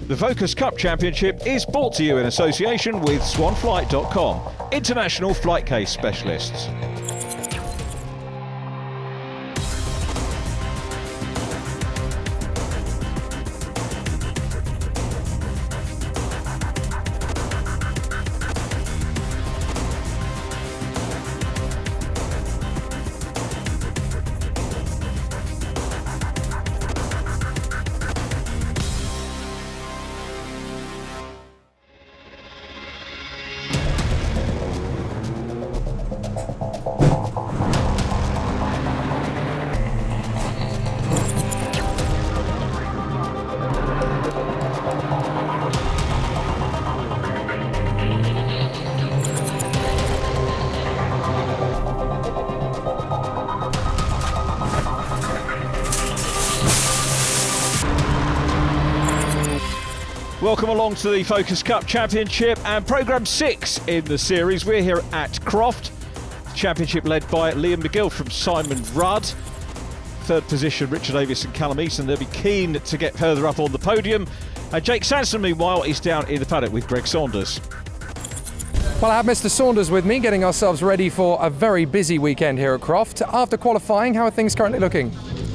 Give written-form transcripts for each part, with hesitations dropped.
The Focus Cup Championship is brought to you in association with swanflight.com, international flight case specialists. Welcome along to the Focus Cup Championship and programme 6 in the series. We're here at Croft, championship led by Liam McGill from Simon Rudd. Third position, Richard Davis and Callum Easton. They'll be keen to get further up on the podium. Jake Sanson, meanwhile, is down in the paddock with Greg Saunders. Well, I have Mr. Saunders with me, getting ourselves ready for a very busy weekend here at Croft. After qualifying, how are things currently looking?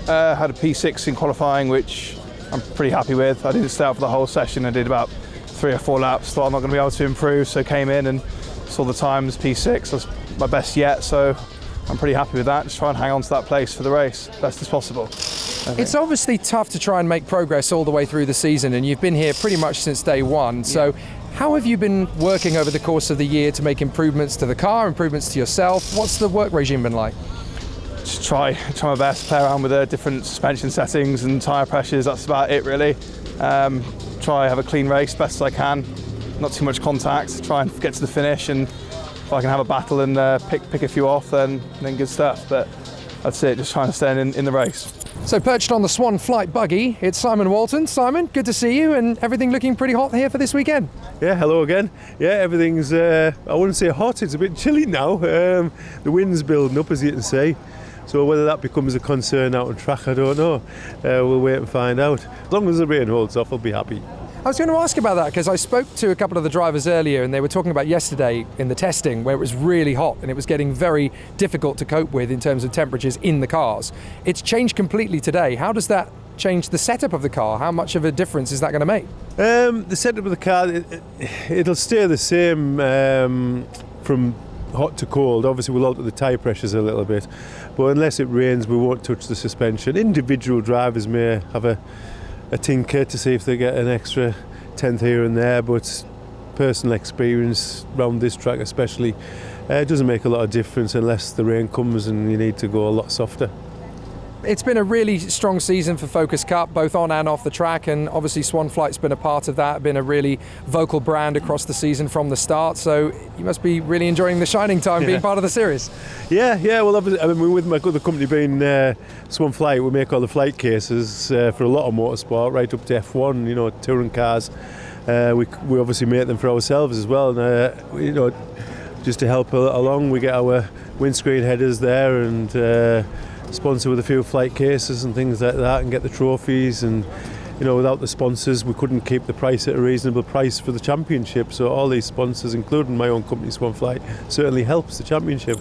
Had a P6 in qualifying, which I'm pretty happy with. I didn't stay out for the whole session. I did about 3 or 4 laps. Thought I'm not going to be able to improve, so came in and saw the times. P6 was my best yet, so I'm pretty happy with that. Just try and hang on to that place for the race best as possible. It's obviously tough to try and make progress all the way through the season, and you've been here pretty much since day one. So how have you been working over the course of the year to make improvements to the car, improvements to yourself? What's the work regime been like? Just try my best, play around with the different suspension settings and tyre pressures. That's about it, really. Try have a clean race best as I can, not too much contact. Try and get to the finish, and if I can have a battle and pick a few off, then good stuff. But that's it. Just trying to stay in the race. So perched on the Swan Flight buggy, it's Simon Walton. Simon, good to see you, and everything looking pretty hot here for this weekend. Yeah, hello again. Yeah, everything's, I wouldn't say hot, it's a bit chilly now. The wind's building up, as you can see. So whether that becomes a concern out on track, I don't know. We'll wait and find out. As long as the rain holds off, I'll be happy. I was going to ask about that because I spoke to a couple of the drivers earlier, and they were talking about yesterday in the testing where it was really hot and it was getting very difficult to cope with in terms of temperatures in the cars. It's changed completely today. How does that change the setup of the car? How much of a difference is that going to make? The setup of the car, it'll stay the same from hot to cold. Obviously we'll alter the tyre pressures a little bit, but unless it rains we won't touch the suspension. Individual drivers may have a tinker to see if they get an extra tenth here and there, but personal experience around this track especially, it doesn't make a lot of difference unless the rain comes and you need to go a lot softer. It's been a really strong season for Focus Cup, both on and off the track, and obviously Swan Flight's been a part of that, been a really vocal brand across the season from the start, so you must be really enjoying the shining time being part of the series. Yeah, well, obviously, I mean, with my other company being Swan Flight, we make all the flight cases for a lot of motorsport, right up to F1, you know, touring cars. We obviously make them for ourselves as well, and you know, just to help along, we get our windscreen headers there and sponsor with a few flight cases and things like that, and get the trophies. And you know, without the sponsors we couldn't keep the price at a reasonable price for the championship, so all these sponsors, including my own company Swan Flight, certainly helps the championship.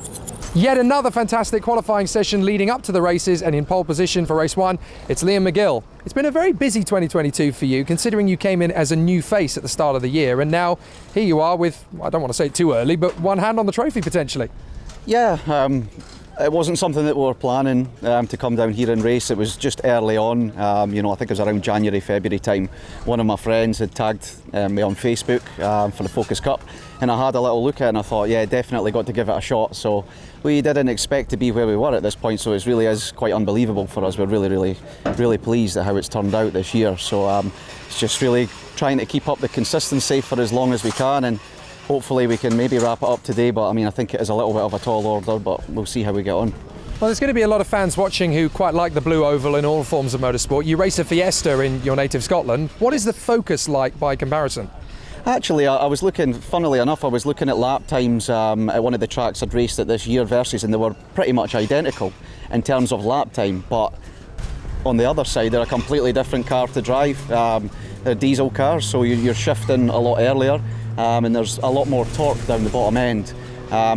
Yet another fantastic qualifying session leading up to the races, and in pole position for race 1 it's Liam McGill. It's been a very busy 2022 for you, considering you came in as a new face at the start of the year, and now here you are with, I don't want to say it too early, but one hand on the trophy potentially. Yeah, it wasn't something that we were planning to come down here and race. It was just early on. You know, I think it was around January, February time. One of my friends had tagged me on Facebook for the Focus Cup, and I had a little look at it and I thought, yeah, definitely got to give it a shot. So we didn't expect to be where we were at this point, so it really is quite unbelievable for us. We're really pleased at how it's turned out this year. So it's just really trying to keep up the consistency for as long as we can, and hopefully we can maybe wrap it up today, but I mean, I think it is a little bit of a tall order, but we'll see how we get on. Well, there's going to be a lot of fans watching who quite like the blue oval in all forms of motorsport. You race a Fiesta in your native Scotland. What is the Focus like by comparison? Actually, I was looking, funnily enough, I was looking at lap times at one of the tracks I'd raced at this year versus, and they were pretty much identical in terms of lap time, but on the other side they're a completely different car to drive. They're diesel cars, so you're shifting a lot earlier, and there's a lot more torque down the bottom end.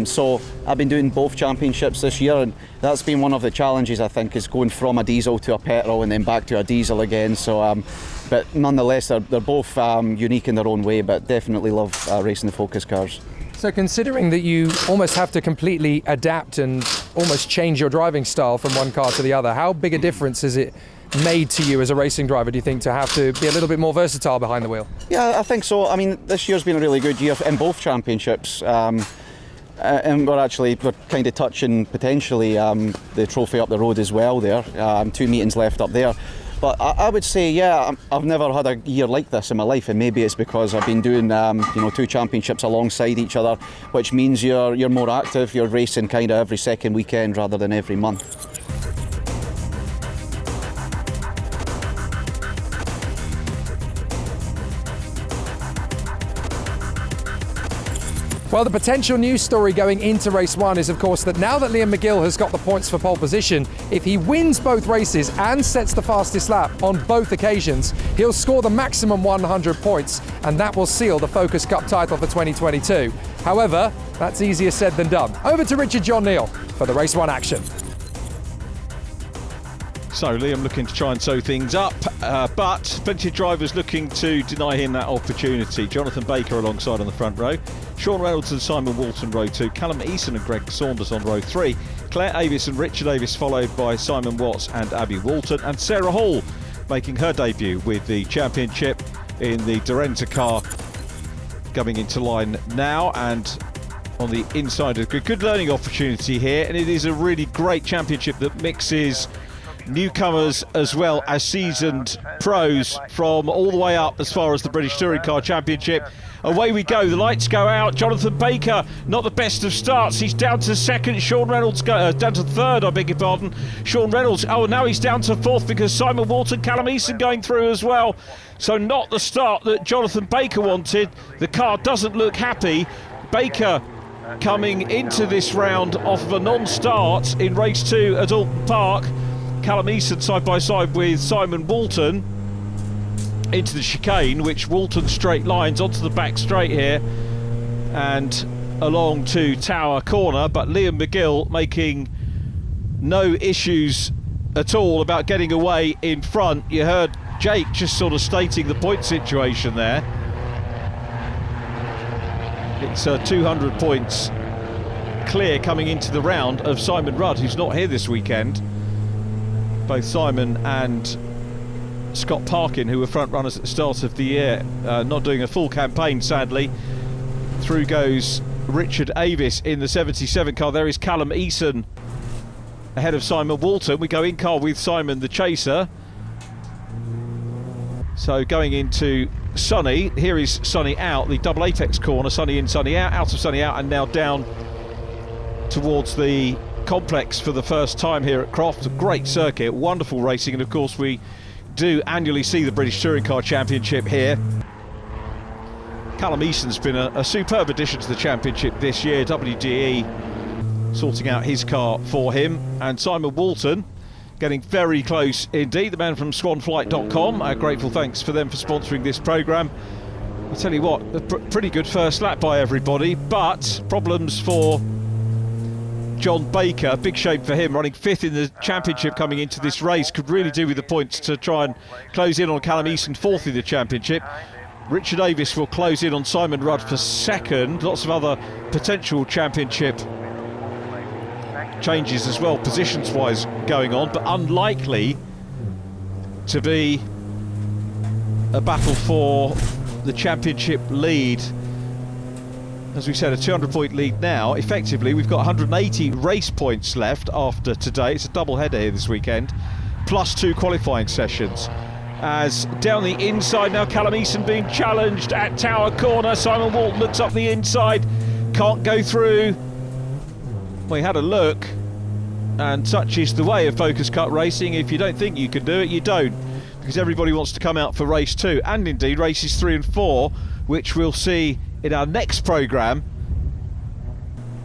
So I've been doing both championships this year, and that's been one of the challenges, I think, is going from a diesel to a petrol and then back to a diesel again. So, but nonetheless, they're both unique in their own way, but definitely love racing the Focus cars. So considering that you almost have to completely adapt and almost change your driving style from one car to the other, how big a difference has it made to you as a racing driver, do you think, to have to be a little bit more versatile behind the wheel? Yeah, I think so. I mean, this year's been a really good year in both championships. And we're kind of touching potentially the trophy up the road as well there. 2 meetings left up there. But I would say, yeah, I've never had a year like this in my life, and maybe it's because I've been doing 2 championships alongside each other, which means you're more active, you're racing kind of every second weekend rather than every month. Well, the potential news story going into race 1 is, of course, that now that Liam McGill has got the points for pole position, if he wins both races and sets the fastest lap on both occasions, he'll score the maximum 100 points, and that will seal the Focus Cup title for 2022. However, that's easier said than done. Over to Richard John Neal for the race 1 action. So Liam looking to try and sew things up, but plenty of drivers looking to deny him that opportunity. Jonathan Baker alongside on the front row, Sean Reynolds and Simon Walton row 2, Callum Eason and Greg Saunders on row 3, Claire Avis and Richard Avis followed by Simon Watts and Abby Walton, and Sarah Hall making her debut with the championship in the Dorenza car coming into line now, and on the inside of the grid. Good learning opportunity here, and it is a really great championship that mixes newcomers as well as seasoned pros from all the way up as far as the British Touring Car Championship. Away we go, the lights go out. Jonathan Baker, not the best of starts, he's down to second. Sean Reynolds down to third, I beg your pardon. Sean Reynolds, now he's down to fourth because Simon Walton, Callum Eason going through as well. So not the start that Jonathan Baker wanted. The car doesn't look happy. Baker coming into this round off of a non-start in race 2 at Alton Park. Callum Eason side by side with Simon Walton into the chicane, which Walton straight lines onto the back straight here and along to Tower Corner, but Liam McGill making no issues at all about getting away in front. You heard Jake just sort of stating the point situation there. It's 200 points clear coming into the round of Simon Rudd, who's not here this weekend. Both Simon and Scott Parkin, who were front runners at the start of the year, not doing a full campaign, sadly. Through goes Richard Avis in the 77 car. There is Callum Eason ahead of Simon Walton. We go in car with Simon the Chaser. So going into Sunny, here is Sunny out, the double apex corner, Sunny in, Sunny out of Sunny out, and now down towards the complex for the first time here at Croft. A great circuit, wonderful racing, and of course we do annually see the British Touring Car Championship here. Callum Eason's been a superb addition to the championship this year. WDE sorting out his car for him, and Simon Walton getting very close indeed. The man from swanflight.com, a grateful thanks for them for sponsoring this programme. I'll tell you what, a pretty good first lap by everybody, but problems for John Baker. Big shame for him, running 5th in the championship coming into this race. Could really do with the points to try and close in on Callum Eason, 4th in the championship. Richard Avis will close in on Simon Rudd for 2nd. Lots of other potential championship changes as well, positions wise, going on, but unlikely to be a battle for the championship lead. As we said, a 200-point lead now. Effectively, we've got 180 race points left after today. It's a double header here this weekend, plus 2 qualifying sessions. As down the inside now, Callum Eason being challenged at Tower Corner. Simon Walton looks up the inside, can't go through. Well, he had a look, and such is the way of Focus Cup racing. If you don't think you can do it, you don't, because everybody wants to come out for race 2, and indeed races 3 and 4, which we'll see in our next programme,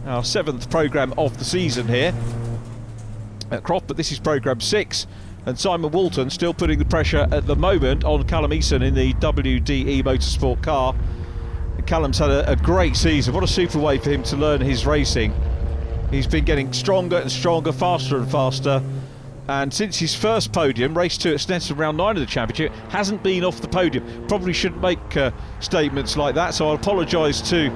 our 7th programme of the season here at Croft, but this is programme 6 And Simon Walton still putting the pressure at the moment on Callum Eason in the WDE Motorsport car. Callum's had a great season. What a super way for him to learn his racing. He's been getting stronger and stronger, faster and faster. And since his first podium, race 2 at Snetterton, round 9 of the championship, hasn't been off the podium. Probably shouldn't make statements like that, so I'll apologise to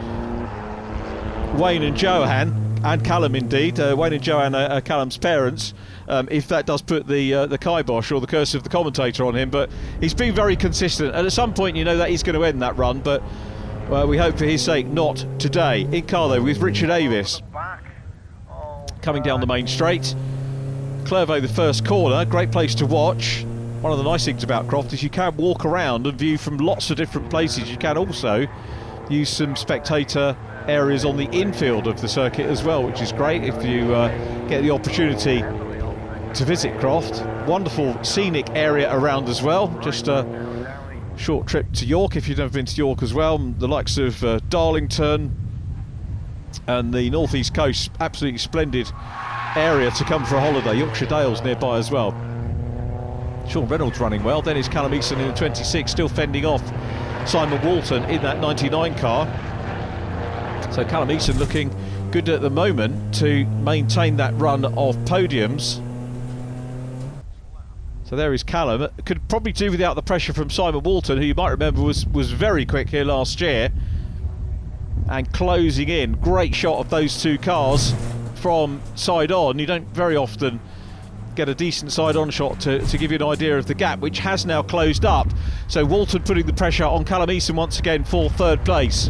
Wayne and Joanne, and Callum indeed. Wayne and Joanne are Callum's parents, if that does put the kibosh or the curse of the commentator on him. But he's been very consistent, and at some point you know that he's going to end that run, but we hope for his sake not today. In car though with Richard Avis coming down the main straight. Clervaux the first corner, great place to watch. One of the nice things about Croft is you can walk around and view from lots of different places. You can also use some spectator areas on the infield of the circuit as well, which is great if you get the opportunity to visit Croft. Wonderful scenic area around as well. Just a short trip to York if you've never been to York as well. The likes of Darlington and the North East Coast, absolutely splendid area to come for a holiday. Yorkshire Dales nearby as well. Sean Reynolds running well. Then is Callum Eason in the 26, still fending off Simon Walton in that 99 car. So Callum Eason looking good at the moment to maintain that run of podiums. So there is Callum. Could probably do without the pressure from Simon Walton, who you might remember was very quick here last year. And closing in. Great shot of those two cars from side on. You don't very often get a decent side on shot to give you an idea of the gap, which has now closed up. So Walton putting the pressure on Callum Eason once again for third place.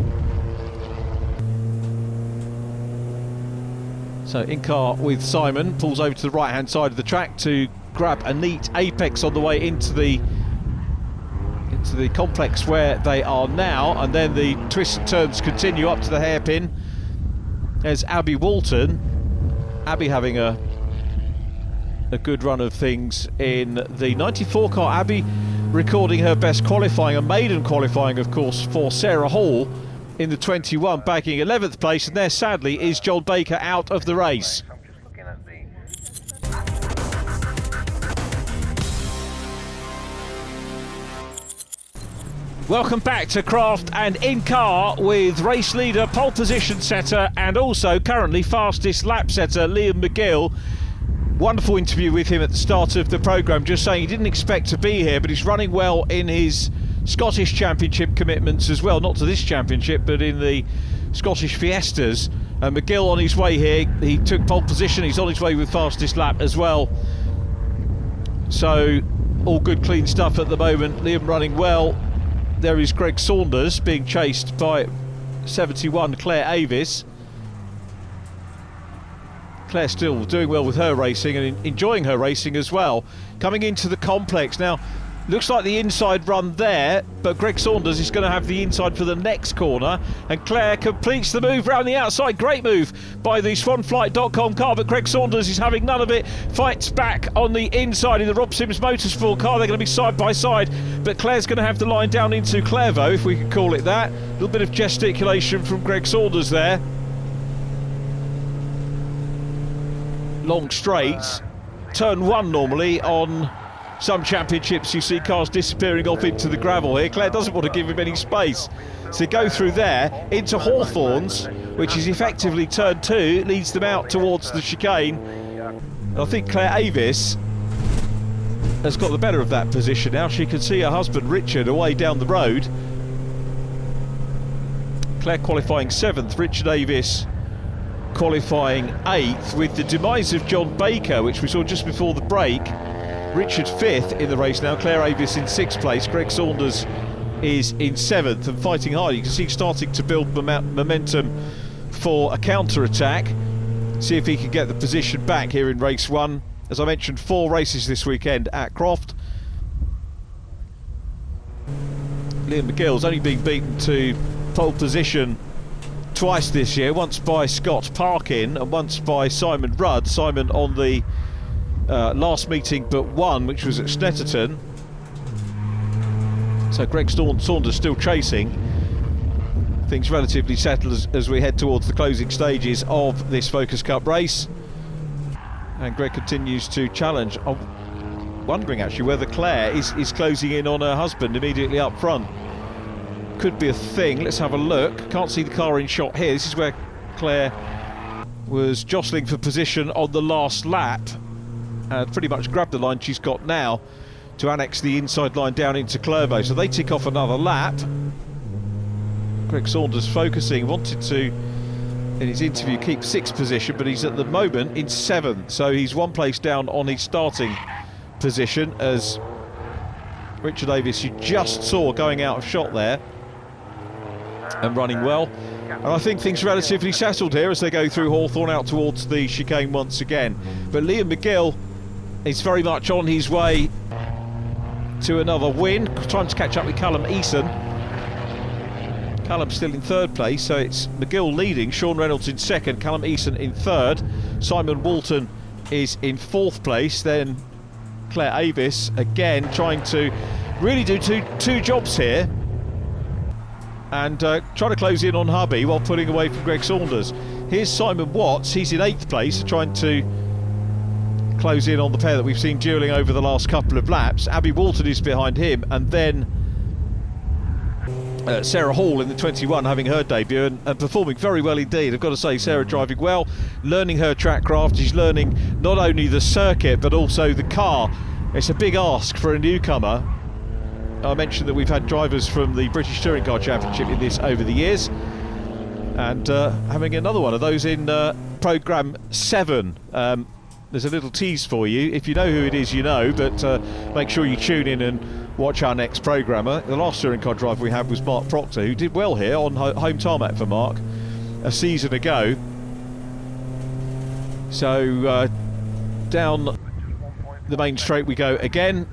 So in car with Simon, pulls over to the right hand side of the track to grab a neat apex on the way into the complex where they are now, and then the twists and turns continue up to the hairpin. There's Abby Walton. Abby having a good run of things in the 94 car. Abby recording her best qualifying, a maiden qualifying of course for Sarah Hall in the 21, bagging 11th place, and there sadly is John Baker out of the race. Welcome back to Croft, and in car with race leader, pole position setter and also currently fastest lap setter Liam McGill. Wonderful interview with him at the start of the programme, just saying he didn't expect to be here, but he's running well in his Scottish Championship commitments as well, not to this championship but in the Scottish Fiestas. McGill on his way here, he took pole position, he's on his way with fastest lap as well. So all good clean stuff at the moment. Liam running well. There is Greg Saunders being chased by 71 Claire Avis. Claire still doing well with her racing and enjoying her racing as well. Coming into the complex now, looks like the inside run there, but Greg Saunders is going to have the inside for the next corner, and Claire completes the move round the outside. Great move by the swanflight.com car, but Greg Saunders is having none of it. Fights back on the inside in the Rob Sims Motorsport car. They're going to be side by side, but Claire's going to have the line down into Clervaux, if we can call it that. A little bit of gesticulation from Greg Saunders there. Long straight, turn 1 normally on some championships. You see cars disappearing off into the gravel here. Claire doesn't want to give him any space, so go through there into Hawthorns, which is effectively turn 2, leads them out towards the chicane. And I think Claire Avis has got the better of that position now. She can see her husband Richard away down the road. Claire qualifying 7th, Richard Avis qualifying 8th, with the demise of John Baker, which we saw just before the break. Richard 5th in the race now, Claire Avis in 6th place, Greg Saunders is in 7th and fighting hard. You can see starting to build momentum for a counter-attack. See if he can get the position back here in race 1. As I mentioned, 4 races this weekend at Croft. Liam McGill's only been beaten to pole position twice this year, once by Scott Parkin and once by Simon Rudd. Simon on the last meeting but one, which was at Snetterton. So Greg Saunders still chasing. Things relatively settled as we head towards the closing stages of this Focus Cup race, and Greg continues to challenge. wondering actually whether Claire is closing in on her husband immediately up front. Could be a thing. Let's have a look. Can't see the car in shot here. This is where Claire was jostling for position on the last lap and pretty much grabbed the line she's got now to annex the inside line down into Clervaux. So they tick off another lap. Greg Saunders focusing, wanted to, in his interview, keep 6th position, but he's at the moment in 7th. So he's 1 place down on his starting position as Richard Davis, you just saw going out of shot there and running well. And I think things are relatively settled here as they go through Hawthorne out towards the chicane once again. But Liam McGill is very much on his way to another win. Trying to catch up with Callum Eason. Callum's still in 3rd place, so it's McGill leading, Sean Reynolds in 2nd, Callum Eason in 3rd, Simon Walton is in 4th place, then Claire Avis again trying to really do two jobs here and trying to close in on hubby while pulling away from Greg Saunders. Here's Simon Watts, he's in 8th place, trying to close in on the pair that we've seen duelling over the last couple of laps. Abby Walton is behind him, and then Sarah Hall in the 21 having her debut and performing very well indeed. I've got to say, Sarah driving well, learning her track craft. She's learning not only the circuit but also the car. It's a big ask for a newcomer. I mentioned that we've had drivers from the British Touring Car Championship in this over the years, and having another one of those in programme 7. There's a little tease for you. If you know who it is, you know, but make sure you tune in and watch our next programmer. The last touring car driver we had was Mark Proctor, who did well here on home tarmac for Mark a season ago. So down the main straight we go again.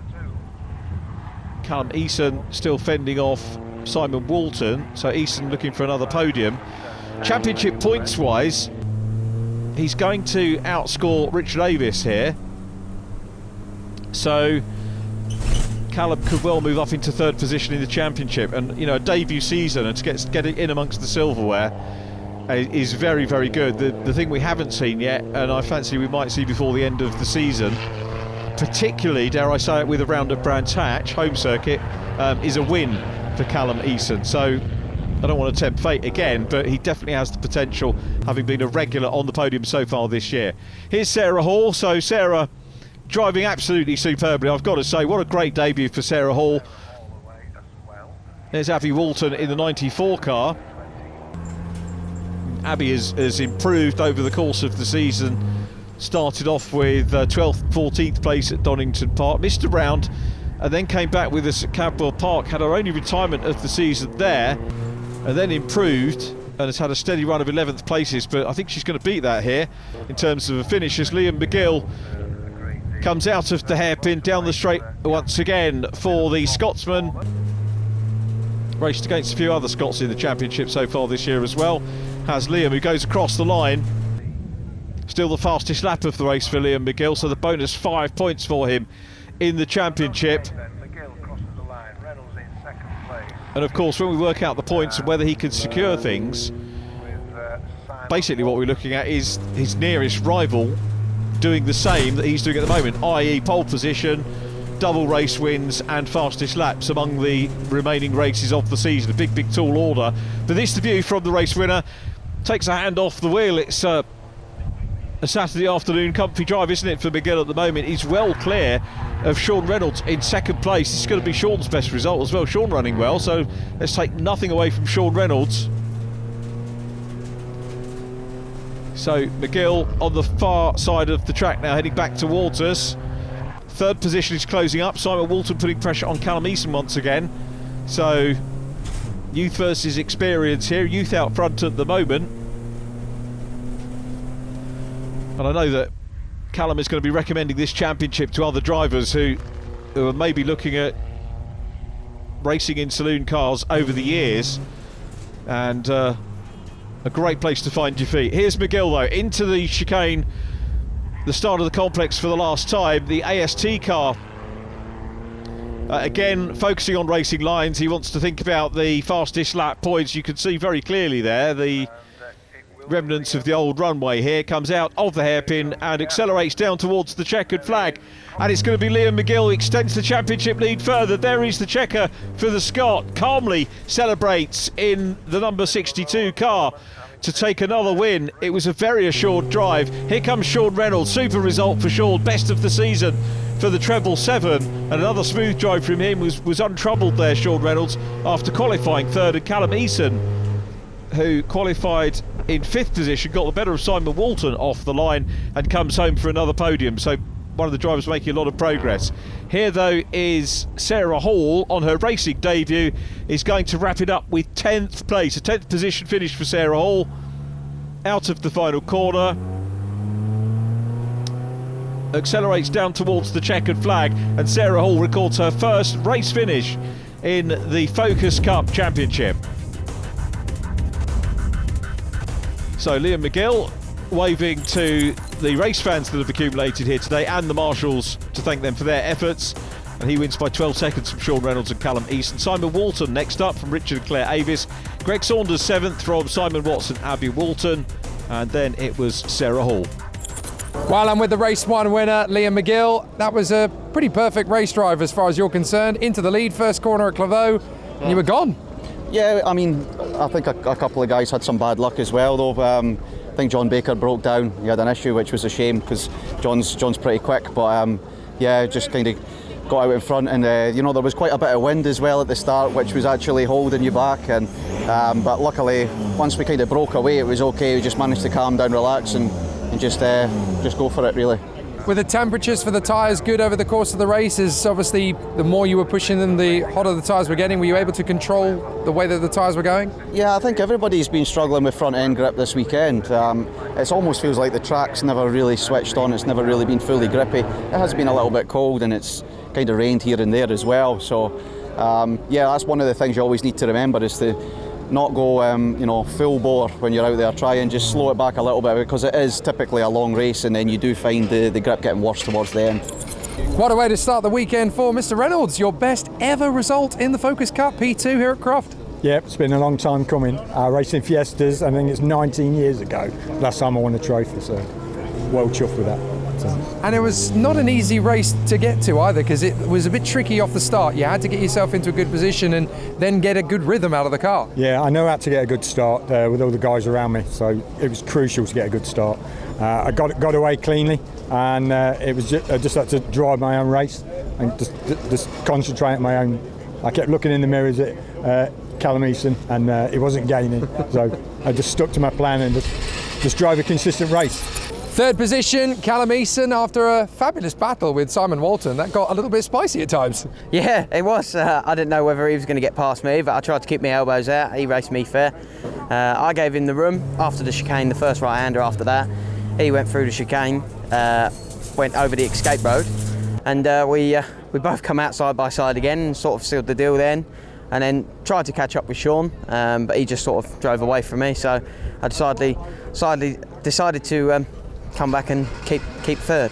Callum Eason still fending off Simon Walton, so Eason looking for another podium. Championship points wise, he's going to outscore Richard Avis here, so Callum could well move up into 3rd position in the championship, and you know, a debut season and to get it in amongst the silverware is very, very good. The thing we haven't seen yet, and I fancy we might see before the end of the season, particularly, dare I say it, with a round of Brands Hatch home circuit, is a win for Callum Eason. So I don't want to tempt fate again, but he definitely has the potential, having been a regular on the podium so far this year. Here's Sarah Hall. So Sarah driving absolutely superbly, I've got to say. What a great debut for Sarah Hall. There's Abby Walton in the 94 car. Abby has improved over the course of the season. Started off with 12th, 14th place at Donington Park, missed a round and then came back with us at Cadwell Park, had her only retirement of the season there, and then improved and has had a steady run of 11th places, but I think she's going to beat that here in terms of a finish as Liam McGill comes out of the hairpin down the straight once again for the Scotsman. Raced against a few other Scots in the championship so far this year as well. Has Liam, who goes across the line. Still the fastest lap of the race for Liam McGill, so the bonus 5 points for him in the championship. And of course, when we work out the points and whether he can secure things, basically what we're looking at is his nearest rival doing the same that he's doing at the moment, i.e. pole position, double race wins and fastest laps among the remaining races of the season. A big, big tall order. But this is the view from the race winner. Takes a hand off the wheel. It's a Saturday afternoon comfy drive, isn't it, for McGill at the moment? He's well clear of Sean Reynolds in 2nd place. It's going to be Sean's best result as well. Sean running well, so let's take nothing away from Sean Reynolds. So McGill on the far side of the track now, heading back towards us. 3rd position is closing up. Simon Walton putting pressure on Callum Eason once again. So youth versus experience here. Youth out front at the moment. And I know that Callum is going to be recommending this championship to other drivers who are maybe looking at racing in saloon cars over the years, and a great place to find your feet. Here's McGill though, into the chicane, the start of the complex for the last time. The AST car, again focusing on racing lines. He wants to think about the fastest lap points. You can see very clearly there the remnants of the old runway here, comes out of the hairpin and accelerates down towards the checkered flag. And it's going to be Liam McGill who extends the championship lead further. There is the checker for the Scot. Calmly celebrates in the number 62 car to take another win. It was a very assured drive. Here comes Sean Reynolds. Super result for Sean. Best of the season for the treble 7. And another smooth drive from him was untroubled there, Sean Reynolds, after qualifying third. And Callum Eason, who qualified in 5th position, got the better of Simon Walton off the line and comes home for another podium. So one of the drivers making a lot of progress. Here though is Sarah Hall on her racing debut, is going to wrap it up with 10th place. A 10th position finish for Sarah Hall out of the final corner. Accelerates down towards the checkered flag, and Sarah Hall records her first race finish in the Focus Cup Championship. So Liam McGill waving to the race fans that have accumulated here today and the marshals to thank them for their efforts, and he wins by 12 seconds from Sean Reynolds and Callum Easton. Simon Walton next up from Richard and Claire Avis. Greg Saunders 7th from Simon Watson, Abby Walton, and then it was Sarah Hall. Well, I'm with the race 1 winner, Liam McGill. That was a pretty perfect race drive as far as you're concerned. Into the lead, first corner at Claveau, and you were gone. Yeah, I mean, I think a couple of guys had some bad luck as well, though. I think John Baker broke down. He had an issue, which was a shame because John's pretty quick. But yeah, just kind of got out in front, and you know, there was quite a bit of wind as well at the start, which was actually holding you back. And but luckily, once we kind of broke away, it was okay. We just managed to calm down, relax, and just go for it, really. With the temperatures for the tyres good over the course of the race, is obviously the more you were pushing them, the hotter the tyres were getting. Were you able to control the way that the tyres were going? Yeah, I think everybody's been struggling with front end grip this weekend. It almost feels like the track's never really switched on. It's never really been fully grippy. It has been a little bit cold, and it's kind of rained here and there as well. So yeah, that's one of the things you always need to remember, is to not go you know, full bore when you're out there. Try and just slow it back a little bit, because it is typically a long race, and then you do find the grip getting worse towards the end. What a way to start the weekend for Mr. Reynolds. Your best ever result in the Focus Cup P2 here at Croft. Yep, it's been a long time coming. Racing Fiestas, I think it's 19 years ago. Last time I won a trophy, so well chuffed with that. And it was not an easy race to get to either, because it was a bit tricky off the start. You had to get yourself into a good position and then get a good rhythm out of the car. Yeah, I know how to get a good start with all the guys around me, so it was crucial to get a good start. I got away cleanly, and it was I just had to drive my own race and just concentrate on my own. I kept looking in the mirrors at Callum Easton, and he wasn't gaining, so I just stuck to my plan and just drive a consistent race. Third position, Callum Easton, after a fabulous battle with Simon Walton. That got a little bit spicy at times. Yeah, it was. I didn't know whether he was going to get past me, but I tried to keep my elbows out. He raced me fair. I gave him the room after the chicane, the first right-hander after that. He went through the chicane, went over the escape road, and we both come out side by side again and sort of sealed the deal then, and then tried to catch up with Sean, but he just sort of drove away from me, so I decided to come back and keep third.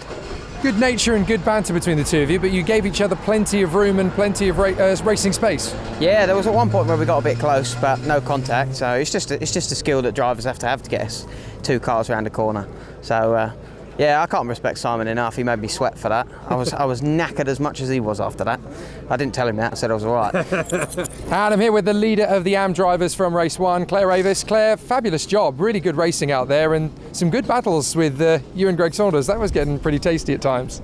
Good nature and good banter between the two of you, but you gave each other plenty of room and plenty of racing space. Yeah, there was at one point where we got a bit close, but no contact. So it's just a skill that drivers have to get us 2 cars around the corner. So yeah, I can't respect Simon enough. He made me sweat for that. I was knackered as much as he was after that. I didn't tell him that. I said I was all right. And I'm here with the leader of the AM drivers from race 1, Claire Avis. Claire, fabulous job. Really good racing out there, and some good battles with you and Greg Saunders. That was getting pretty tasty at times.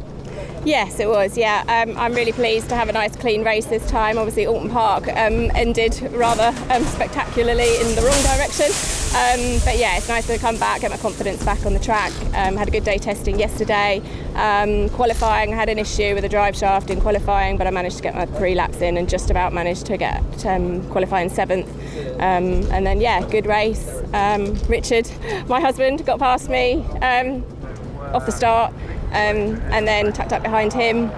Yes, it was, yeah. I'm really pleased to have a nice clean race this time. Obviously Alton Park ended rather spectacularly in the wrong direction. But yeah, it's nice to come back, get my confidence back on the track. Had a good day testing yesterday. Qualifying, I had an issue with the drive shaft in qualifying, but I managed to get my 3 laps in and just about managed to get qualifying 7th. And then yeah, good race. Richard, my husband, got past me off the start. And then tucked up behind him,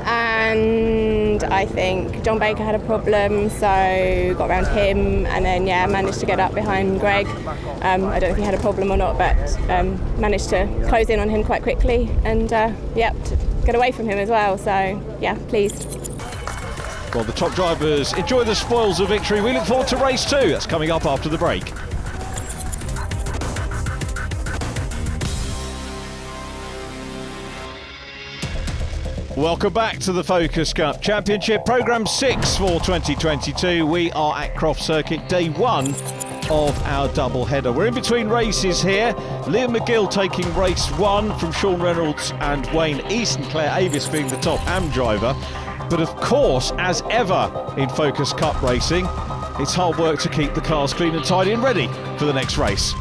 and I think John Baker had a problem, so got around him, and then yeah, managed to get up behind Greg. I don't know if he had a problem or not, but managed to close in on him quite quickly, and yeah, to get away from him as well, so yeah, pleased. Well, the top drivers enjoy the spoils of victory. We look forward to race 2. That's coming up after the break. Welcome back to the Focus Cup Championship, Programme 6 for 2022. We are at Croft Circuit, day 1 of our double header. We're in between races here. Liam McGill taking race 1 from Sean Reynolds and Wayne East, and Claire Avis being the top AM driver. But of course, as ever in Focus Cup racing, it's hard work to keep the cars clean and tidy and ready for the next race.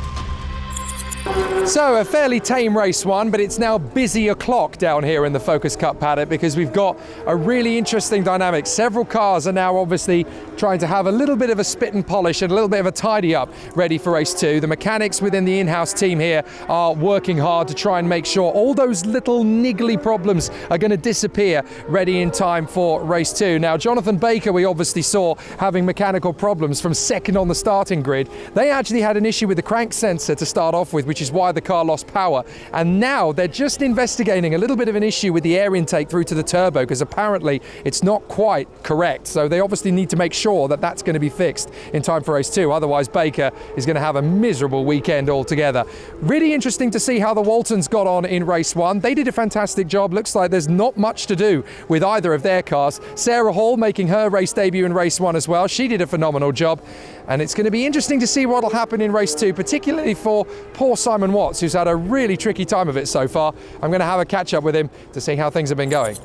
So a fairly tame race one, but it's now busy o'clock down here in the Focus Cup paddock because we've got a really interesting dynamic. Several cars are now obviously trying to have a little bit of a spit and polish and a little bit of a tidy up ready for race 2. The mechanics within the in-house team here are working hard to try and make sure all those little niggly problems are going to disappear ready in time for race 2. Now, Jonathan Baker, we obviously saw having mechanical problems from second on the starting grid. They actually had an issue with the crank sensor to start off with, which is why the car lost power, and now they're just investigating a little bit of an issue with the air intake through to the turbo because apparently it's not quite correct, so they obviously need to make sure that that's going to be fixed in time for race 2, otherwise Baker is going to have a miserable weekend altogether. Really interesting to see how the Waltons got on in race 1. They did a fantastic job. Looks like there's not much to do with either of their cars. Sarah Hall making her race debut in race 1 as well. She did a phenomenal job, and it's going to be interesting to see what will happen in race 2, particularly for poor Simon Watts, who's had a really tricky time of it so far. I'm going to have a catch up with him to see how things have been going.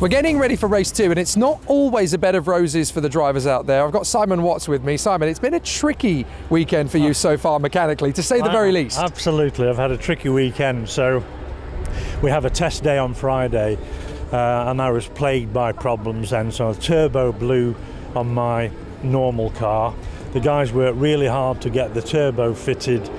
We're getting ready for race 2, and it's not always a bed of roses for the drivers out there. I've got Simon Watts with me. Simon, it's been a tricky weekend for you so far mechanically, to say the very least. Absolutely, I've had a tricky weekend. So we have a test day on Friday, and I was plagued by problems, and so a turbo blew on my normal car. The guys worked really hard to get the turbo fitted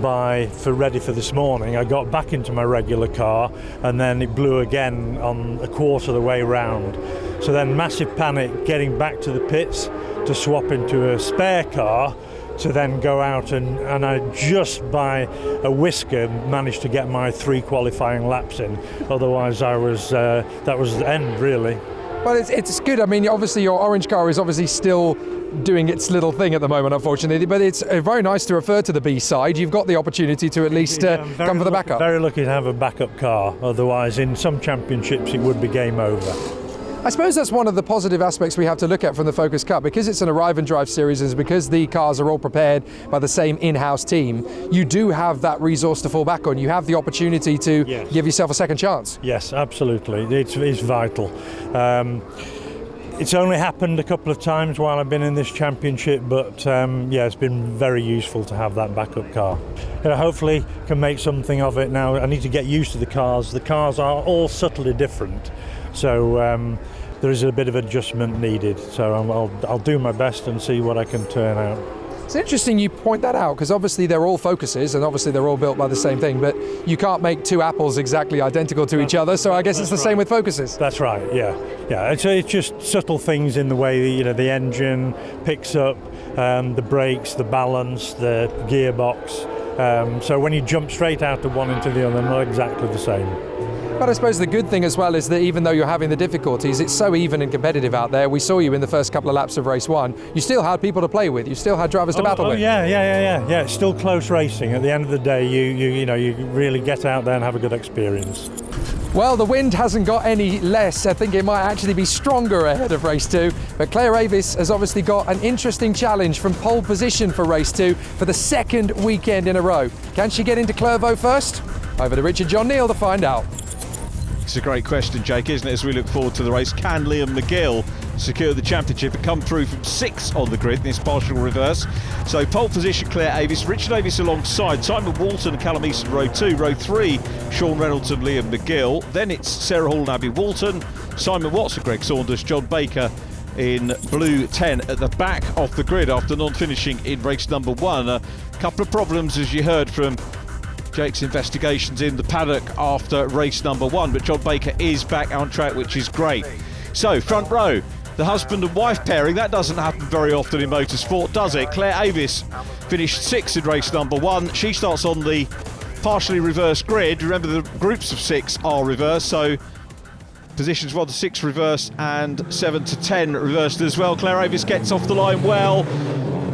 ready for this morning. I got back into my regular car and then it blew again on a quarter of the way round. So then massive panic getting back to the pits to swap into a spare car to then go out and I just by a whisker managed to get my 3 qualifying laps in. Otherwise that was the end really. Well, it's good. I mean, obviously your orange car is obviously still doing its little thing at the moment, unfortunately, but it's very nice to refer to the B side. You've got the opportunity to at least come for the backup. Very lucky to have a backup car. Otherwise, in some championships, it would be game over. I suppose that's one of the positive aspects we have to look at from the Focus Cup. Because it's an arrive and drive series, and because the cars are all prepared by the same in-house team, you do have that resource to fall back on. You have the opportunity to give yourself a second chance. Yes, absolutely. It's vital. It's only happened a couple of times while I've been in this championship, but it's been very useful to have that backup car. Hopefully can make something of it now. I need to get used to the cars. The cars are all subtly different, so there is a bit of adjustment needed. So I'll do my best and see what I can turn out. It's interesting you point that out, because obviously they're all Focuses and obviously they're all built by the same thing, but you can't make 2 apples exactly identical to each other, so I guess it's the same with Focuses. That's right, yeah. It's just subtle things in the way the engine picks up, the brakes, the balance, the gearbox. So when you jump straight out of one into the other, they're not exactly the same. But I suppose the good thing as well is that even though you're having the difficulties, it's so even and competitive out there. We saw you in the first couple of laps of race 1. You still had people to play with. You still had drivers to battle with. Yeah. It's still close racing. At the end of the day, you really get out there and have a good experience. Well, the wind hasn't got any less. I think it might actually be stronger ahead of race 2. But Claire Avis has obviously got an interesting challenge from pole position for race 2 for the 2nd weekend in a row. Can she get into Clervaux first? Over to Richard John Neal to find out. It's a great question, Jake, isn't it, as we look forward to the race. Can Liam McGill secure the championship and come through from 6 on the grid in this partial reverse? So pole position, Claire Avis, Richard Avis alongside Simon Walton and Callum Easton, row 2. Row 3, Sean Reynolds and Liam McGill. Then it's Sarah Hall and Abby Walton, Simon Watts and Greg Saunders, John Baker in blue 10 at the back of the grid after non-finishing in race number 1. A couple of problems, as you heard from Jake's investigations in the paddock after race number 1, but John Baker is back on track, which is great. So, front row, the husband and wife pairing, that doesn't happen very often in motorsport, does it? Claire Avis finished 6th in race number 1. She starts on the partially reversed grid. Remember, the groups of 6 are reversed, so positions 1 to 6 reversed and 7 to 10 reversed as well. Claire Avis gets off the line well.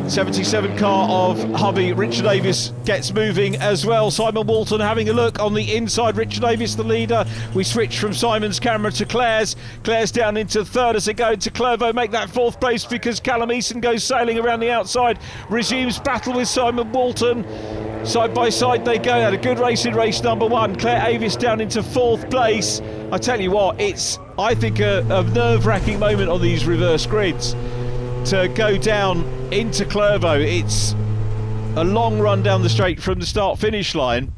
77 car of hubby Richard Davis gets moving as well. Simon Walton having a look on the inside. Richard Davis the leader. We switch from Simon's camera to Claire's. Claire's down into third as they go into Clervaux, make that fourth place because Callum Eason goes sailing around the outside, resumes battle with Simon Walton. Side by side they go. Had a good race in race number one. Claire Avis down into fourth place. I tell you what, it's, I think, a nerve-wracking moment on these reverse grids to go down into Clervaux. It's a long run down the straight from the start-finish line,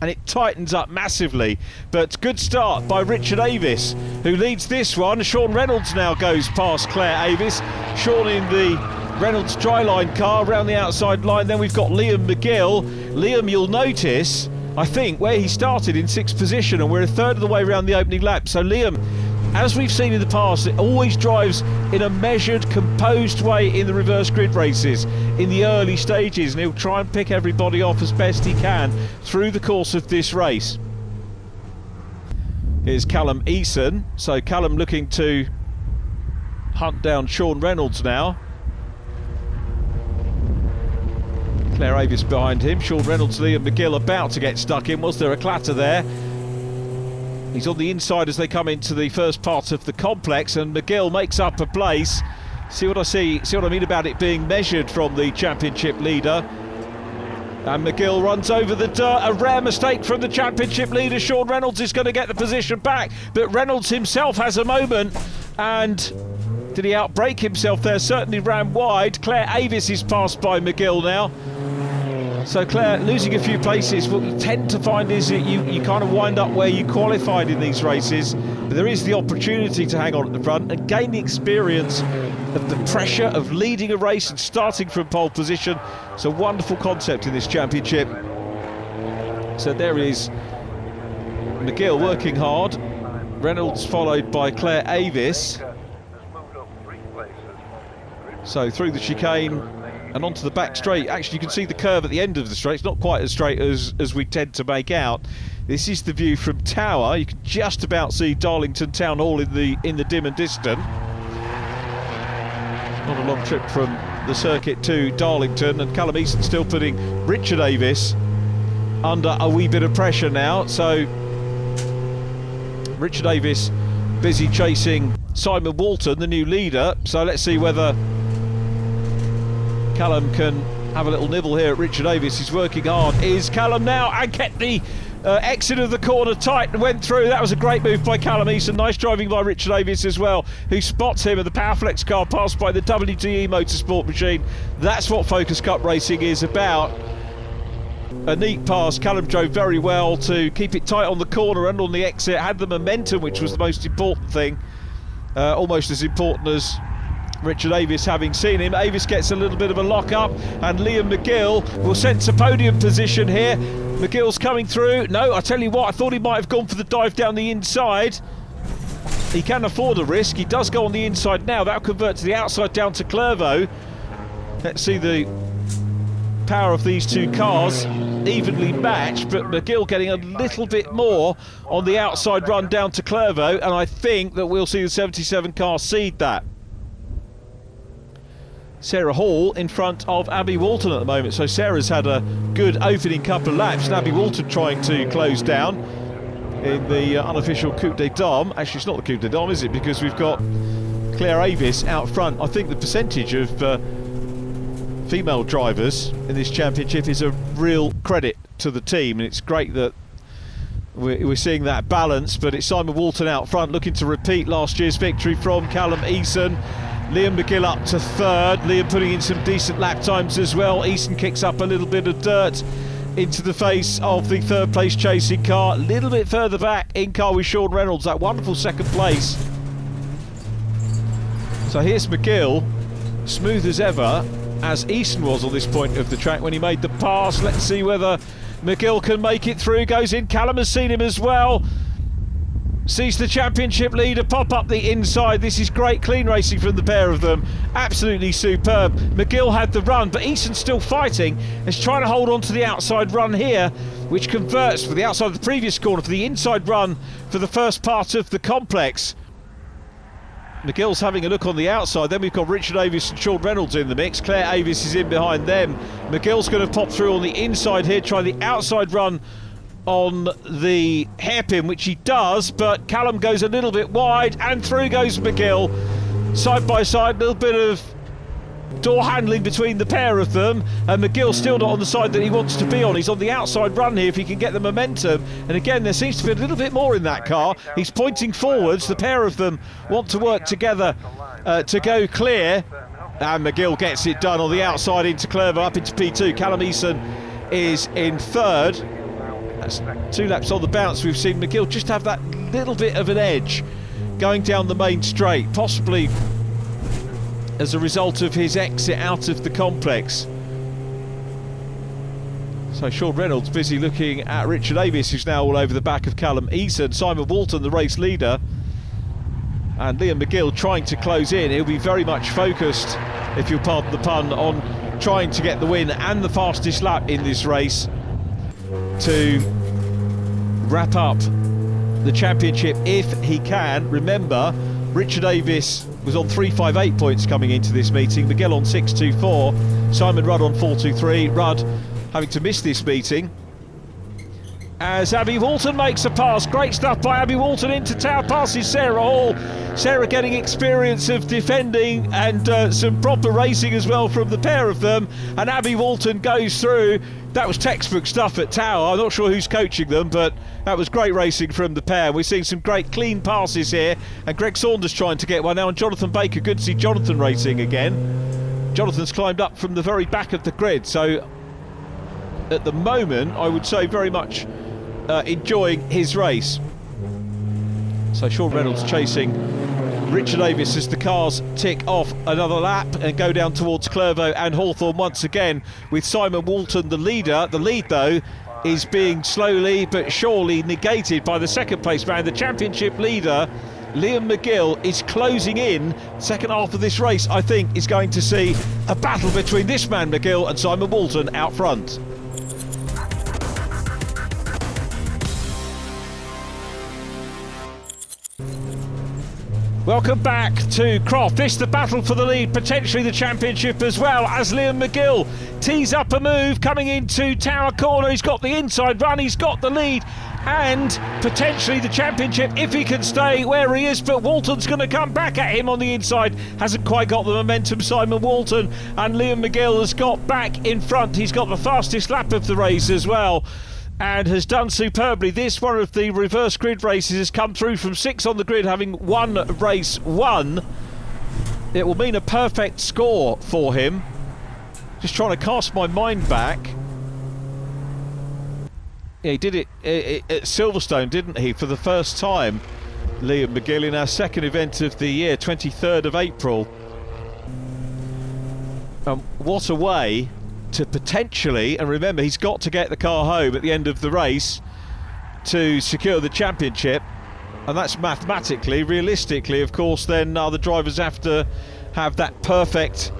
and it tightens up massively. But good start by Richard Avis, who leads this one. Sean Reynolds now goes past Claire Avis. Sean in the Reynolds dryline car around the outside line. Then we've got Liam McGill. Liam, you'll notice, I think, where he started in sixth position, and we're a third of the way around the opening lap. So Liam, as we've seen in the past, it always drives in a measured, composed way in the reverse grid races in the early stages, and he'll try and pick everybody off as best he can through the course of this race. Here's Callum Eason. So Callum looking to hunt down Sean Reynolds now. Claire Avis behind him. Sean Reynolds, Liam McGill about to get stuck in. Was there a clatter there? He's on the inside as they come into the first part of the complex, and McGill makes up a place. See what I mean about it being measured from the championship leader. And McGill runs over the dirt. A rare mistake from the championship leader. Sean Reynolds is going to get the position back, but Reynolds himself has a moment. And did he outbrake himself there? Certainly ran wide. Claire Avis is passed by McGill now. So Claire losing a few places. What you tend to find is that you kind of wind up where you qualified in these races, but there is the opportunity to hang on at the front and gain the experience of the pressure of leading a race and starting from pole position. It's a wonderful concept in this championship. So there is McGill working hard. Reynolds followed by Claire Avis. So through the chicane and onto the back straight. Actually, you can see the curve at the end of the straight. It's not quite as straight as we tend to make out. This is the view from Tower. You can just about see Darlington Town Hall in the dim and distant. Not a long trip from the circuit to Darlington, and Callum Eason still putting Richard Avis under a wee bit of pressure now. So Richard Avis busy chasing Simon Walton, the new leader. So let's see whether Callum can have a little nibble here at Richard Avis. He's working hard. Is Callum now, and kept the exit of the corner tight and went through. That was a great move by Callum Eason. Nice driving by Richard Avis as well, who spots him, and the Powerflex car passed by the WTE Motorsport machine. That's what Focus Cup racing is about. A neat pass. Callum drove very well to keep it tight on the corner and on the exit. Had the momentum, which was the most important thing. Almost as important as Richard Avis having seen him. Avis gets a little bit of a lock up, and Liam McGill will sense a podium position here. McGill's coming through. No, I tell you what, I thought he might have gone for the dive down the inside. He can afford a risk. He does go on the inside now. That'll convert to the outside down to Clervaux. Let's see the power of these two cars evenly matched, but McGill getting a little bit more on the outside run down to Clervaux, and I think that we'll see the 77 car cede that. Sarah Hall in front of Abby Walton at the moment. So Sarah's had a good opening couple of laps, and Abby Walton trying to close down in the unofficial Coupe des Dames. Actually, it's not the Coupe des Dames, is it? Because we've got Claire Avis out front. I think the percentage of female drivers in this championship is a real credit to the team, and it's great that we're seeing that balance. But it's Simon Walton out front, looking to repeat last year's victory from Callum Eason. Liam McGill up to third. Liam putting in some decent lap times as well. Eason kicks up a little bit of dirt into the face of the third place chasing car. A little bit further back in car with Sean Reynolds, that wonderful second place. So here's McGill, smooth as ever, as Eason was on this point of the track when he made the pass. Let's see whether McGill can make it through. Goes in. Callum has seen him as well. Sees the championship leader pop up the inside. This is great clean racing from the pair of them. Absolutely superb. McGill had the run, but Eason's still fighting. Is trying to hold on to the outside run here, which converts for the outside of the previous corner for the inside run for the first part of the complex. McGill's having a look on the outside. Then we've got Richard Avis and Sean Reynolds in the mix. Claire Avis is in behind them. McGill's going to pop through on the inside here, try the outside run on the hairpin, which he does, but Callum goes a little bit wide, and through goes McGill. Side by side, a little bit of door handling between the pair of them, and McGill still not on the side that he wants to be on. He's on the outside run here if he can get the momentum, and again there seems to be a little bit more in that car. He's pointing forwards. The pair of them want to work together to go clear, and McGill gets it done on the outside into Clerval, up into P2. Callum Eason is in third. That's 2 laps on the bounce. We've seen McGill just have that little bit of an edge going down the main straight, possibly as a result of his exit out of the complex. So Sean Reynolds busy looking at Richard Avis, who's now all over the back of Callum Eason. Simon Walton, the race leader, and Liam McGill trying to close in. He'll be very much focused, if you'll pardon the pun, on trying to get the win and the fastest lap in this race to wrap up the championship if he can. Remember, Richard Avis was on 358 points coming into this meeting, McGill on 624, Simon Rudd on 423. Rudd having to miss this meeting as Abby Walton makes a pass. Great stuff by Abby Walton into tower, passes Sarah Hall. Sarah getting experience of defending and some proper racing as well from the pair of them, and Abby Walton goes through. That was textbook stuff at Tower. I'm not sure who's coaching them, but that was great racing from the pair. We're seeing some great clean passes here, and Greg Saunders trying to get one now, and Jonathan Baker. Good to see Jonathan racing again. Jonathan's climbed up from the very back of the grid, so at the moment I would say very much enjoying his race. So Sean Reynolds chasing Richard Avis as the cars tick off another lap and go down towards Clervaux and Hawthorn once again, with Simon Walton the leader. The lead though is being slowly but surely negated by the second place man. The championship leader Liam McGill is closing in. Second half of this race I think is going to see a battle between this man McGill and Simon Walton out front. Welcome back to Croft. This is the battle for the lead, potentially the championship as well, as Liam McGill tees up a move coming into Tower Corner. He's got the inside run, he's got the lead and potentially the championship if he can stay where he is, but Walton's going to come back at him on the inside. Hasn't quite got the momentum, Simon Walton, and Liam McGill has got back in front. He's got the fastest lap of the race as well, and has done superbly. This one of the reverse grid races has come through from 6 on the grid, having won race 1. It will mean a perfect score for him. Just trying to cast my mind back. Yeah, he did it at Silverstone, didn't he, for the first time, Liam McGill, in our second event of the year, 23rd of April. What a way to potentially, and remember he's got to get the car home at the end of the race to secure the championship, and that's mathematically, realistically of course then the drivers have to have that perfect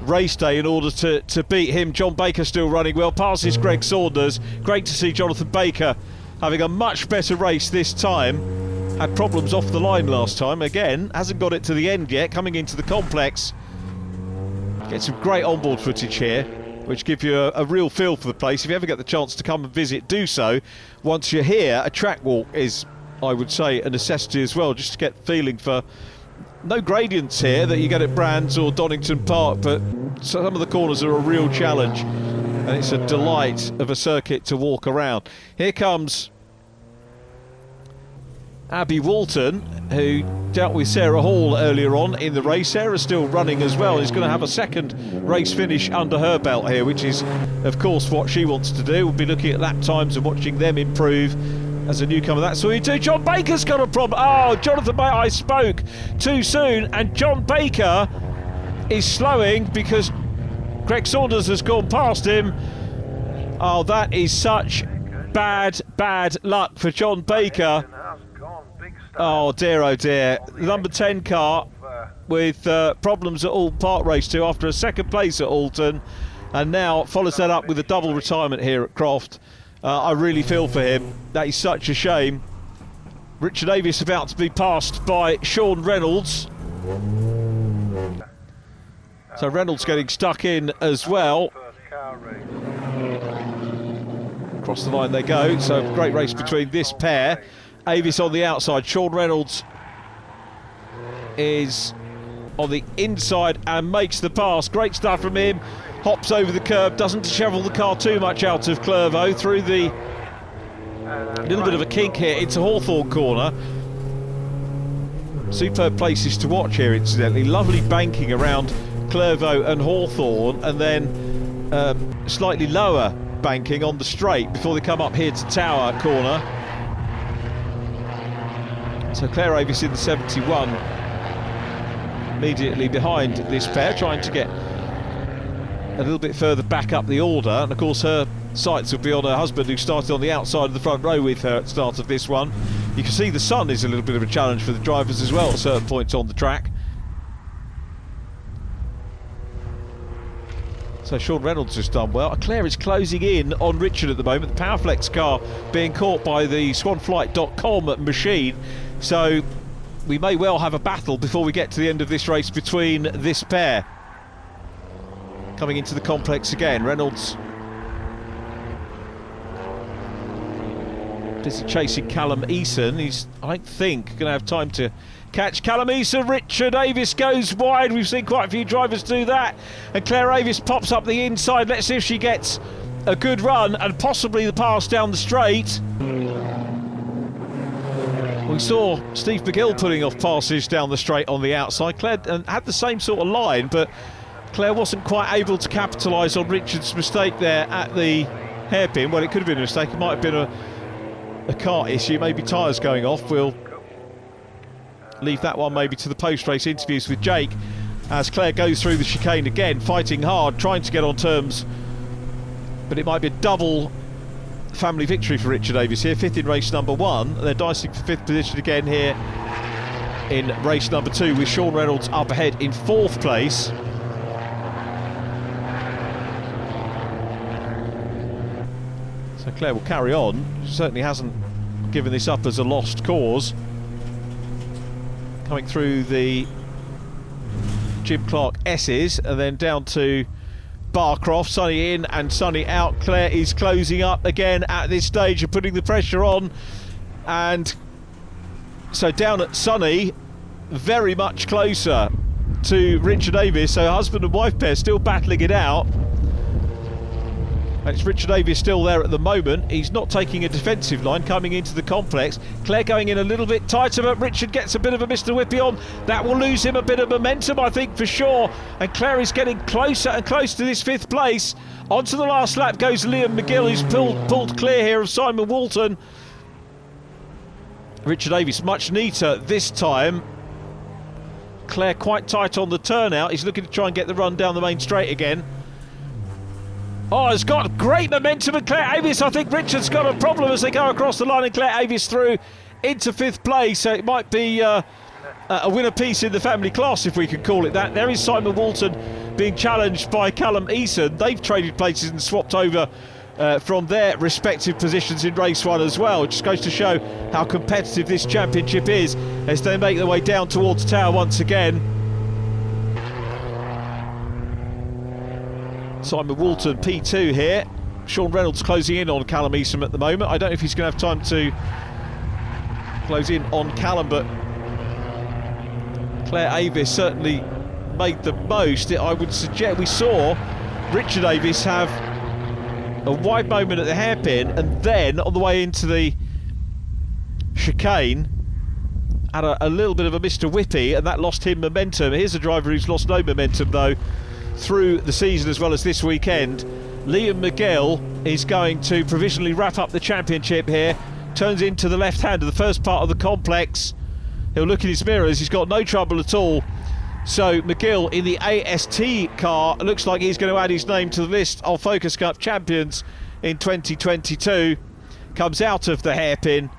race day in order to beat him. John Baker still running well, passes Greg Saunders. Great to see Jonathan Baker having a much better race this time. Had problems off the line last time, again hasn't got it to the end yet, coming into the complex. Get some great onboard footage here which give you a real feel for the place. If you ever get the chance to come and visit, do so. Once you're here, a track walk is, I would say, a necessity as well, just to get feeling for no gradients here that you get at Brands or Donington Park, but some of the corners are a real challenge, and it's a delight of a circuit to walk around. Here comes Abby Walton, who dealt with Sarah Hall earlier on in the race. Sarah's still running as well. He's going to have a second race finish under her belt here, which is of course what she wants to do. We'll be looking at lap times and watching them improve as a newcomer. That's what you do. John Baker's got a problem. Oh, Jonathan Baker, I spoke too soon, and John Baker is slowing because Greg Saunders has gone past him. Oh, that is such bad luck for John Baker. Oh dear, number 10 car with problems at Alton Park Race 2 after a second place at Alton, and now follows that up with a double retirement here at Croft. I really feel for him. That is such a shame. Richard Avis about to be passed by Sean Reynolds. So Reynolds getting stuck in as well. Across the line they go. So great race between this pair. Avis on the outside. Sean Reynolds is on the inside and makes the pass. Great stuff from him. Hops over the curb, doesn't shovel the car too much out of Clervaux through the little bit of a kink here into Hawthorne corner. Superb places to watch here, incidentally. Lovely banking around Clervaux and Hawthorne, and then slightly lower banking on the straight before they come up here to Tower corner. So Claire Avis in the 71, immediately behind this pair, trying to get a little bit further back up the order, and of course her sights will be on her husband, who started on the outside of the front row with her at the start of this one. You can see the sun is a little bit of a challenge for the drivers as well at certain points on the track. So Sean Reynolds has done well. Claire is closing in on Richard at the moment. The Powerflex car being caught by the swanflight.com machine. So we may well have a battle before we get to the end of this race between this pair. Coming into the complex again, Reynolds busy chasing Callum Eason. He's, I think, going to have time to catch Callum Eason. Richard Avis goes wide. We've seen quite a few drivers do that. And Claire Avis pops up the inside. Let's see if she gets a good run and possibly the pass down the straight. We saw Steve McGill putting off passes down the straight on the outside. Claire had the same sort of line, but Claire wasn't quite able to capitalise on Richard's mistake there at the hairpin. Well, it could have been a mistake. It might have been a car issue, maybe tyres going off. We'll leave that one maybe to the post-race interviews with Jake, as Claire goes through the chicane again, fighting hard, trying to get on terms, but it might be a double family victory for Richard Avis here. Fifth in race number 1. They're dicing for 5th position again here in race number 2, with Sean Reynolds up ahead in 4th place. So Claire will carry on. She certainly hasn't given this up as a lost cause. Coming through the Jim Clark S's and then down to Barcroft. Sonny in and Sonny out. Claire is closing up again at this stage and putting the pressure on. And so down at Sonny, very much closer to Richard Avis. So husband and wife pair still battling it out. And it's Richard Avis still there at the moment. He's not taking a defensive line coming into the complex. Claire going in a little bit tighter, but Richard gets a bit of a Mr. Whippy on. That will lose him a bit of momentum, I think, for sure. And Claire is getting closer and closer to this 5th place. Onto the last lap goes Liam McGill, who's pulled clear here of Simon Walton. Richard Avis much neater this time. Claire quite tight on the turnout. He's looking to try and get the run down the main straight again. Oh, it's got great momentum, and Claire Avis, I think Richard's got a problem as they go across the line, and Claire Avis through into 5th place, so it might be a winner piece in the family class, if we can call it that. There is Simon Walton being challenged by Callum Eason. They've traded places and swapped over from their respective positions in race 1 as well. It just goes to show how competitive this championship is as they make their way down towards Tower once again. Simon Walton P2 here. Sean Reynolds closing in on Callum Eason at the moment. I don't know if he's going to have time to close in on Callum, but Claire Avis certainly made the most. I would suggest we saw Richard Avis have a wide moment at the hairpin, and then on the way into the chicane had a little bit of a Mr. Whippy, and that lost him momentum. Here's a driver who's lost no momentum though through the season as well as this weekend. Liam McGill is going to provisionally wrap up the championship here. Turns into the left hand of the first part of the complex. He'll look in his mirrors, he's got no trouble at all. So McGill in the AST car looks like he's going to add his name to the list of Focus Cup champions in 2022. Comes out of the hairpin.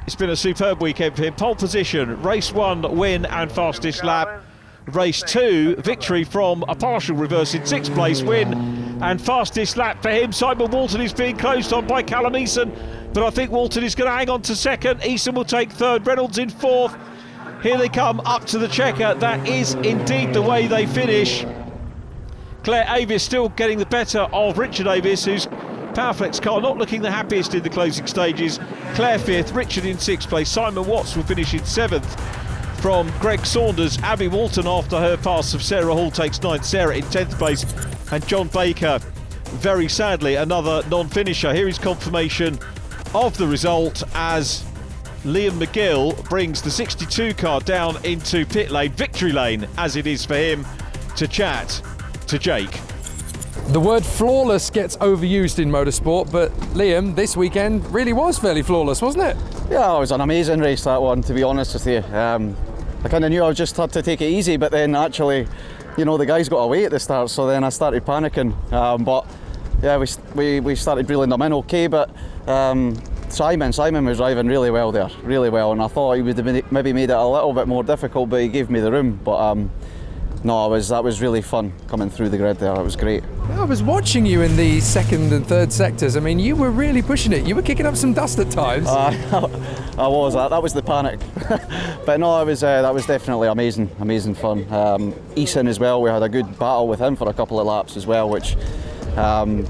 It's been a superb weekend for him. Pole position, race 1 win and fastest lap. Race 2 victory from a partial reverse in 6th place win and fastest lap for him. Simon Walton is being closed on by Callum Eason, but I think Walton is going to hang on to 2nd. Eason will take 3rd, Reynolds in 4th, Here they come up to the checker. That is indeed the way they finish. Claire Avis still getting the better of Richard Avis, whose Powerflex car not looking the happiest in the closing stages. Claire 5th, Richard in 6th place. Simon Watts will finish in 7th from Greg Saunders. Abby Walton, after her pass of Sarah Hall, takes 9th. Sarah in 10th place. And John Baker, very sadly, another non-finisher. Here is confirmation of the result as Liam McGill brings the 62 car down into pit lane, victory lane, as it is for him, to chat to Jake. The word flawless gets overused in motorsport, but Liam, this weekend really was fairly flawless, wasn't it? Yeah, it was an amazing race, that one, to be honest with you. I kind of knew I just had to take it easy, but then actually, you know, the guys got away at the start, so then I started panicking. But yeah, we started reeling them in okay, but Simon was driving really well there, really well, and I thought he would have maybe made it a little bit more difficult, but he gave me the room. But no, that was really fun coming through the grid there. It was great. I was watching you in the second and third sectors. I mean, you were really pushing it. You were kicking up some dust at times. I was. That was the panic. But no, that was definitely amazing fun. Eason as well. We had a good battle with him for a couple of laps as well, which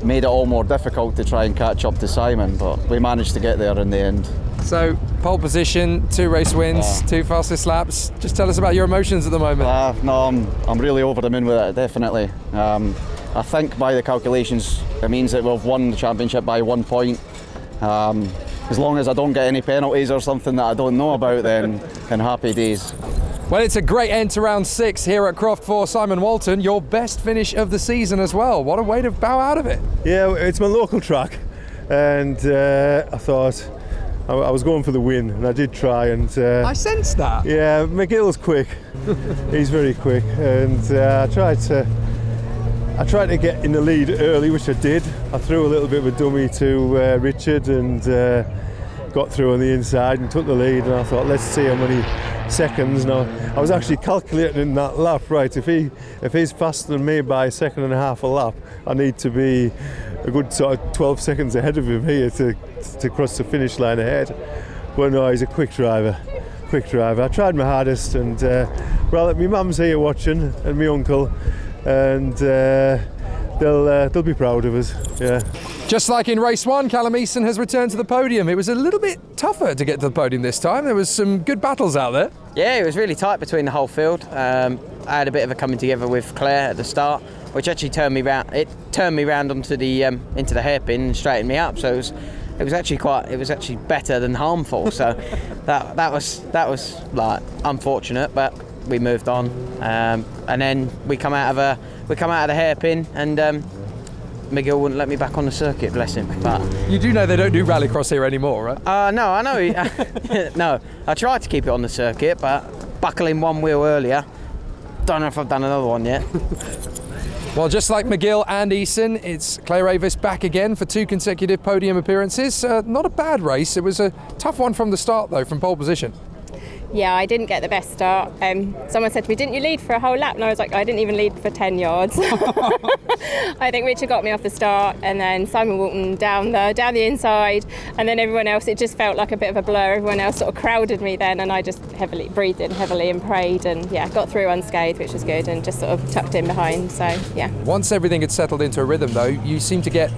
made it all more difficult to try and catch up to Simon. But we managed to get there in the end. So, pole position, 2 race wins, 2 fastest laps. Just tell us about your emotions at the moment. No, I'm really over the moon with it, definitely. I think by the calculations, it means that we've won the championship by 1 point. As long as I don't get any penalties or something that I don't know about, then happy days. Well, it's a great end to round 6 here at Croft for Simon Walton. Your best finish of the season as well. What a way to bow out of it. Yeah, it's my local track, and I thought I was going for the win, and I did try. And I sensed that. Yeah, McGill's quick. He's very quick, and I tried to get in the lead early, which I did. I threw a little bit of a dummy to Richard and got through on the inside and took the lead. And I thought, let's see how many seconds. Now, I was actually calculating in that lap, right? If he's faster than me by 1.5 seconds a lap, I need to be a good sort of 12 seconds ahead of him here to cross the finish line ahead. But no, he's a quick driver. I tried my hardest, and well, my mum's here watching and my uncle, and they'll be proud of us. Yeah. Just like in race 1, Callum Eason has returned to the podium. It was a little bit tougher to get to the podium this time. There was some good battles out there. Yeah, it was really tight between the whole field. I had a bit of a coming together with Claire at the start, which actually turned me round. It turned me round onto the into the hairpin and straightened me up. So it was actually better than harmful. So that was like unfortunate, but we moved on. And then we come out of the hairpin, and McGill wouldn't let me back on the circuit, bless him. But you do know they don't do rallycross here anymore, right? No, I know. No, I tried to keep it on the circuit, but buckling one wheel earlier. Don't know if I've done another one yet. Well, just like McGill and Eason, it's Claire Avis back again for 2 consecutive podium appearances. Not a bad race. It was a tough one from the start, though, from pole position. Yeah, I didn't get the best start. Someone said to me, didn't you lead for a whole lap? And I was like, I didn't even lead for 10 yards. I think Richard got me off the start, and then Simon Walton down the inside, and then everyone else, it just felt like a bit of a blur. Everyone else sort of crowded me then, and I just breathed in heavily and prayed, and yeah, got through unscathed, which was good, and just sort of tucked in behind, so yeah. Once everything had settled into a rhythm, though, you seemed to get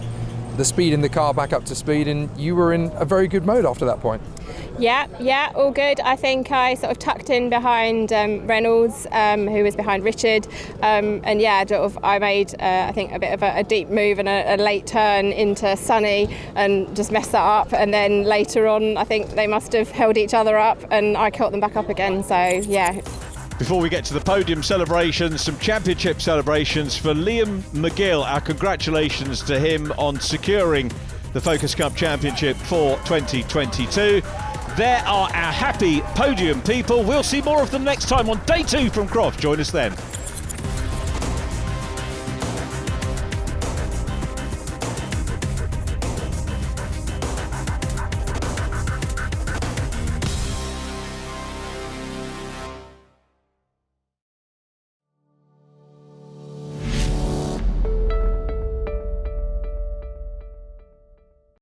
the speed in the car back up to speed, and you were in a very good mode after that point. Yeah, all good. I think I sort of tucked in behind Reynolds, who was behind Richard, and yeah, sort of I made I think a bit of a deep move and a late turn into Sunny, and just messed that up. And then later on, I think they must have held each other up, and I caught them back up again. So yeah. Before we get to the podium celebrations, some championship celebrations for Liam McGill. Our congratulations to him on securing the Focus Cup Championship for 2022. There are our happy podium people. We'll see more of them next time on day 2 from Croft. Join us then.